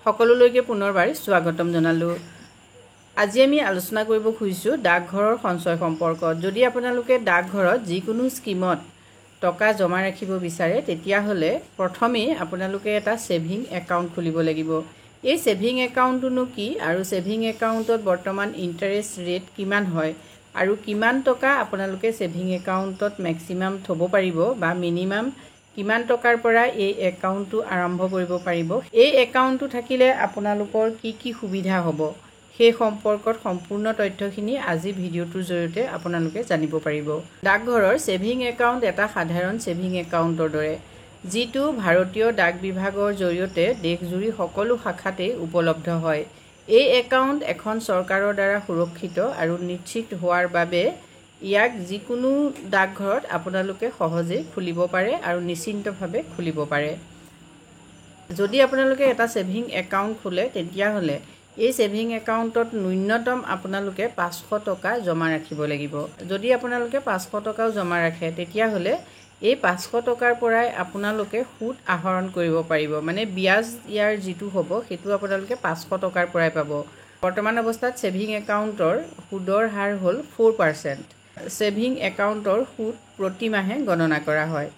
সকলোলৈকে পুনৰবাৰ স্বাগতম জনালো। আজি আমি আলোচনা কৰিব খুজিছো ডাকঘৰৰ সঞ্চয় সম্পৰ্কত। যদি আপোনালোকে ডাকঘৰত যিকোনো স্কিমত টকা জমা ৰাখিব বিচাৰে তেতিয়া হলে প্ৰথমে আপোনালোকে এটা সেভিং একাউণ্ট খুলিব লাগিব। এই সেভিং একাউণ্টটো কি আৰু সেভিং একাউণ্টত বৰ্তমান ইন্টাৰেষ্ট ৰেট কিমান হয় আৰু কিমান টকা আপোনালোকে সেভিং একাউণ্টত ম্যাক্সিমাম থব পাৰিব বা মিনিমাম কিমান টকাৰ পৰা এই একাউণ্টটো আৰম্ভ কৰিব পাৰিব। এই একাউণ্টটো থাকিলে আপোনালোকৰ কি সুবিধা হ'ব সেই সম্পৰ্কত সম্পূৰ্ণ তথ্যখিনি আজি ভিডিওটোৰ জৰিয়তে আপোনালোকে জানিব পাৰিব। ডাকঘৰৰ সেভিং একাউণ্ট এটা সাধাৰণ সেভিং একাউণ্টৰ দৰে যিটো ভাৰতীয় ডাক বিভাগৰ জৰিয়তে দেশজুৰি সকলো শাখাতে উপলব্ধ হয়। এই একাউণ্ট এখন চৰকাৰৰ দ্বাৰা সুৰক্ষিত আৰু নিশ্চিত হোৱাৰ বাবে ইয়াক যিকোনো ডাকঘৰত আপোনালোকে সহজে খুলিব পাৰে আৰু নিশ্চিন্তভাৱে খুলিব পাৰে। যদি আপোনালোকে এটা সেভিং একাউণ্ট খোলে তেতিয়া হলে এই সেভিং একাউণ্টত ন্যূনতম আপোনালোকে 500 টকা জমা ৰাখিব লাগিব। যদি আপোনালোকে 500 টকাও জমা ৰাখে তেতিয়া হলে এই 500 টকাৰ পৰাই আপোনালোকে সুদ আহৰণ কৰিব পাৰিব। মানে বিয়াজ ইয়াৰ যিটো হ'ব সেইটো আপোনালোকে 500 টকাৰ পৰাই পাব। বৰ্তমান অৱস্থাত সেভিং একাউণ্টৰ সুদৰ হাৰ হ'ল 4%। সেভিং একাউণ্টৰ সুদ প্ৰতি মাহে গণনা কৰা হয়।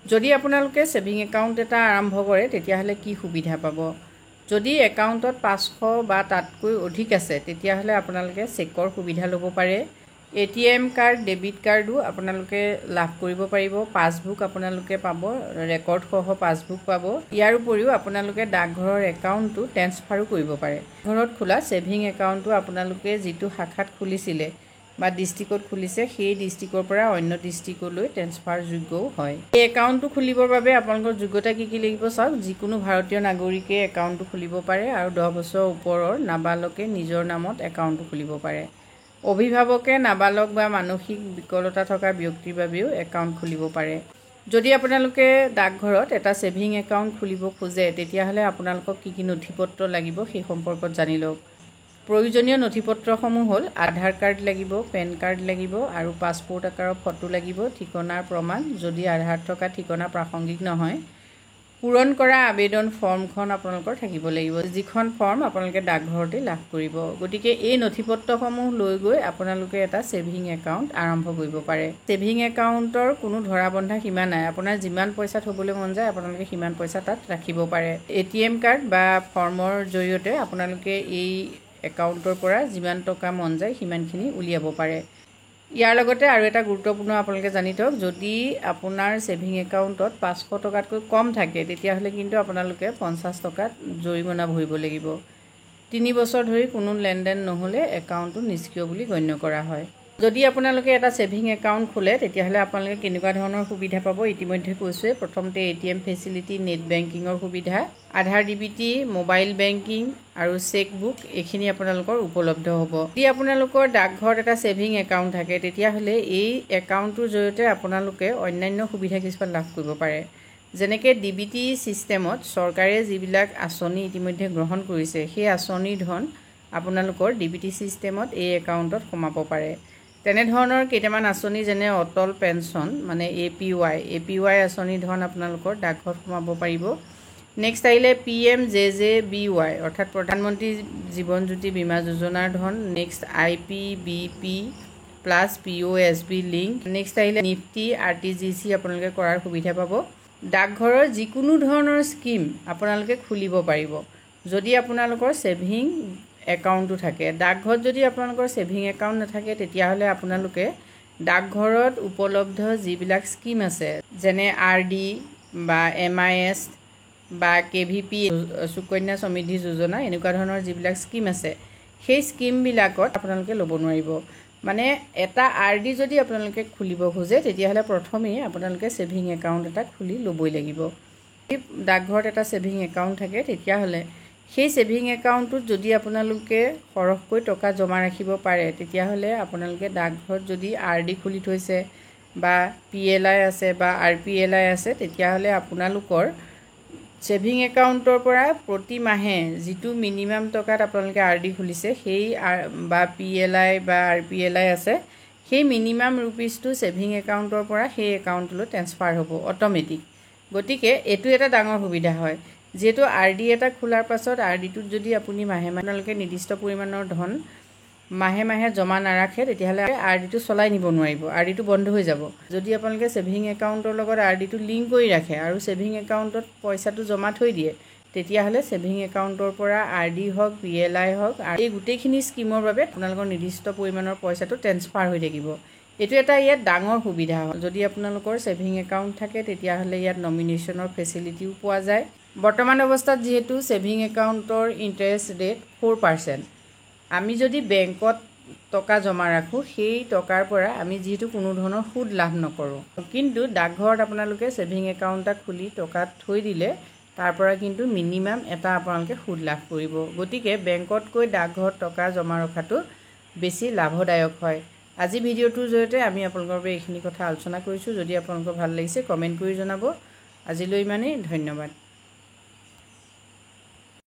যদি আপোনালোকে সেভিং একাউণ্ট এটা আৰম্ভ কৰে তেতিয়া হলে কি সুবিধা পাব। যদি একাউণ্টত 500 বা তাতকৈ অধিক আছে তেতিয়া হলে আপোনালোকে চেকৰ সুবিধা ল'ব পাৰে। এটিএম কাৰ্ড, ডেবিট কাৰ্ডো আপোনালোকে লাভ কৰিব পাৰিব। পাছবুক আপোনালোকে পাব, ৰেকৰ্ড সহ পাছবুক পাব। ইয়াৰ উপৰিও আপোনালোকে ডাকঘৰৰ একাউণ্টটো ট্ৰান্সফাৰো কৰিব পাৰে। ঘৰত খোলা সেভিং একাউণ্টটো আপোনালোকে যিটো শাখাত খুলিছিলে বা ডিস্ট্ৰিক্টত খুলিছে সেই ডিস্ট্ৰিক্টৰ পৰা অন্য ডিস্ট্ৰিক্টলৈ ট্ৰান্সফাৰ যোগ্যও হয়। এই একাউণ্টটো খুলিবৰ বাবে আপোনালোকৰ যোগ্যতা কি লাগিব চাওক। যিকোনো ভাৰতীয় নাগৰিকে একাউণ্টটো খুলিব পাৰে আৰু 10 বছৰৰ ওপৰৰ নাবালকে নিজৰ নামত একাউণ্টটো খুলিব পাৰে। অভিভাৱকে নাবালক বা মানসিক বিকলতা থকা ব্যক্তিৰ বাবেও একাউণ্ট খুলিব পাৰে। যদি আপোনালোকে ডাকঘৰত এটা সেভিং একাউণ্ট খুলিব খোজে তেতিয়াহলে আপোনালোকক কি নথিপত্ৰ লাগিব সেই সম্পৰ্কত জানি লওক। প্ৰয়োজনীয় নথিপত্ৰসমূহ হ'ল আধাৰ কাৰ্ড লাগিব, পেন কাৰ্ড লাগিব আৰু পাছপোৰ্ট আকাৰৰ ফটো লাগিব, ঠিকনাৰ প্ৰমাণ যদি আধাৰত থকা ঠিকনা প্ৰাসংগিক নহয়। পূৰণ কৰা আবেদন ফৰ্মখন আপোনালোকৰ থাকিব লাগিব, যিখন ফৰ্ম আপোনালোকে ডাকঘৰতে লাভ কৰিব। গতিকে এই নথিপত্ৰসমূহ লৈ গৈ আপোনালোকে এটা সেভিং একাউণ্ট আৰম্ভ কৰিব পাৰে। সেভিং একাউণ্টৰ কোনো ধৰা বন্ধা সীমা নাই। আপোনাৰ যিমান পইচা থবলৈ মন যায় আপোনালোকে সিমান পইচা তাত ৰাখিব পাৰে। এটিএম কাৰ্ড বা ফৰ্মৰ জৰিয়তে আপোনালোকে এই একাউণ্টৰ পৰা যিমান টকা মন যায় সিমানখিনি উলিয়াব পাৰে। ইয়াৰ লগতে আৰু এটা গুৰুত্বপূৰ্ণ আপোনালোকে জানি থওক, যদি আপোনাৰ সেভিং একাউণ্টত 500 টকাতকৈ কম থাকে তেতিয়াহলে কিন্তু আপোনালোকে 50 টকাত জৰিমনা ভৰিব লাগিব। 3 বছৰ ধৰি কোনো লেনদেন নহলে একাউণ্টটো নিষ্ক্ৰিয় বুলি গণ্য কৰা হয়। যদি আপোনালোকে এটা সেভিং একাউণ্ট খোলে তেতিয়াহলে আপোনালোকে কেনেকুৱা ধৰণৰ সুবিধা পাব ইতিমধ্যে কৈছোৱে। প্ৰথমতে এটিএম ফেচিলিটি, নেট বেংকিঙৰ সুবিধা, আধাৰ ডিবিটি, মোবাইল বেংকিং আৰু চেকবুক এইখিনি আপোনালোকৰ উপলব্ধ হ'ব। যদি আপোনালোকৰ ডাকঘৰত এটা সেভিং একাউণ্ট থাকে তেতিয়াহলে এই একাউণ্টটোৰ জৰিয়তে আপোনালোকে অন্যান্য সুবিধা কিছুমান লাভ কৰিব পাৰে। যেনেকৈ ডিবিটি ছিষ্টেমত চৰকাৰে যিবিলাক আঁচনি ইতিমধ্যে গ্ৰহণ কৰিছে সেই আঁচনিৰ ধন আপোনালোকৰ ডিবিটি ছিষ্টেমত এই একাউণ্টত সোমাব পাৰে। তেনেধৰণৰ কেইটামান আঁচনি যেনে অটল পেঞ্চন মানে এপিৱাই আঁচনিৰ ধন আপোনালোকৰ ডাকঘৰত সোমাব পাৰিব। নেক্সট আহিলে PMJJBY অৰ্থাৎ প্ৰধানমন্ত্ৰী জীৱন জ্যোতি বীমা যোজনাৰ ধন। Next IPBP plus POSB link. Next আহিলে নিফটি RTGC আপোনালোকে কৰাৰ সুবিধা পাব। ডাকঘৰৰ যিকোনো ধৰণৰ স্কিম আপোনালোকে খুলিব পাৰিব যদি আপোনালোকৰ সেভিং একাউণ্টটো থাকে। ডাকঘৰত যদি আপোনালোকৰ সেভিং একাউণ্ট নাথাকে তেতিয়াহলে আপোনালোকে ডাকঘৰত উপলব্ধ যিবিলাক স্কিম আছে যেনে RD বা MIS বা KVP সুকন্যা সমৃদ্ধি যোজনা এনেকুৱা ধৰণৰ যিবিলাক স্কিম আছে সেই স্কিমবিলাকত আপোনালোকে ল'ব নোৱাৰিব। মানে এটা RD যদি আপোনালোকে খুলিব খোজে তেতিয়াহলে প্ৰথমেই আপোনালোকে সেভিং একাউণ্ট এটা খুলি ল'বই লাগিব। যদি ডাকঘৰত এটা সেভিং একাউণ্ট থাকে তেতিয়াহলে সেই সেভিং একাউণ্টটোত যদি আপোনালোকে সৰহকৈ টকা জমা ৰাখিব পাৰে তেতিয়াহলে আপোনালোকে ডাকঘৰত যদি RD খুলি থৈছে বা PLI আছে বা RPLI আছে তেতিয়াহলে আপোনালোকৰ সেভিং একাউণ্টৰ পৰা প্ৰতি মাহে যিটো মিনিমাম টকাত আপোনালোকে RD খুলিছে সেই বা PLI বা RPLI আছে সেই মিনিমাম ৰুপিজটো সেভিং একাউণ্টৰ পৰা সেই একাউণ্টলৈ ট্ৰান্সফাৰ হ'ব অটোমেটিক। গতিকে এইটো এটা ডাঙৰ সুবিধা হয়। যেহেতু RD এটা খোলাৰ পাছত RDটোত যদি আপুনি মাহে আপোনালোকে নিৰ্দিষ্ট পৰিমাণৰ ধন মাহে মাহে জমা নাৰাখে তেতিয়াহ'লে RDটো চলাই নিব নোৱাৰিব, RDটো বন্ধ হৈ যাব। যদি আপোনালোকে সেভিং একাউণ্টৰ লগত RDটো লিংক কৰি ৰাখে আৰু সেভিং একাউণ্টত পইচাটো জমা থৈ দিয়ে তেতিয়াহ'লে সেভিং একাউণ্টৰ পৰা RD হওক PLI হওক এই গোটেইখিনি স্কিমৰ বাবে আপোনালোকৰ নিৰ্দিষ্ট পৰিমাণৰ পইচাটো ট্ৰেন্সফাৰ হৈ থাকিব। এইটো এটা ইয়াত ডাঙৰ সুবিধা। যদি আপোনালোকৰ সেভিং একাউণ্ট থাকে তেতিয়াহ'লে ইয়াত নমিনেশ্যনৰ ফেচিলিটিও পোৱা যায়। বৰ্তমান অৱস্থাত যেহেতু সেভিং একাউণ্টৰ ইণ্টাৰেষ্ট ৰেট 4%, আমি যদি বেংকত টকা জমা ৰাখোঁ সেই টকাৰ পৰা আমি যেহেতু কোনো ধৰণৰ সুদ লাভ নকৰোঁ, কিন্তু ডাকঘৰত আপোনালোকে সেভিং একাউণ্ট এটা খুলি টকা থৈ দিলে তাৰ পৰা কিন্তু মিনিমাম এটা আপোনালোকে সুদ লাভ কৰিব। গতিকে বেংকতকৈ ডাকঘৰত টকা জমা ৰখাটো বেছি লাভদায়ক হয়। আজি ভিডিঅ'টোৰ জৰিয়তে আমি আপোনালোকৰ বাবে এইখিনি কথা আলোচনা কৰিছোঁ। যদি আপোনালোকৰ ভাল লাগিছে কমেণ্ট কৰি জনাব। আজিলৈ ইমানেই, ধন্যবাদ।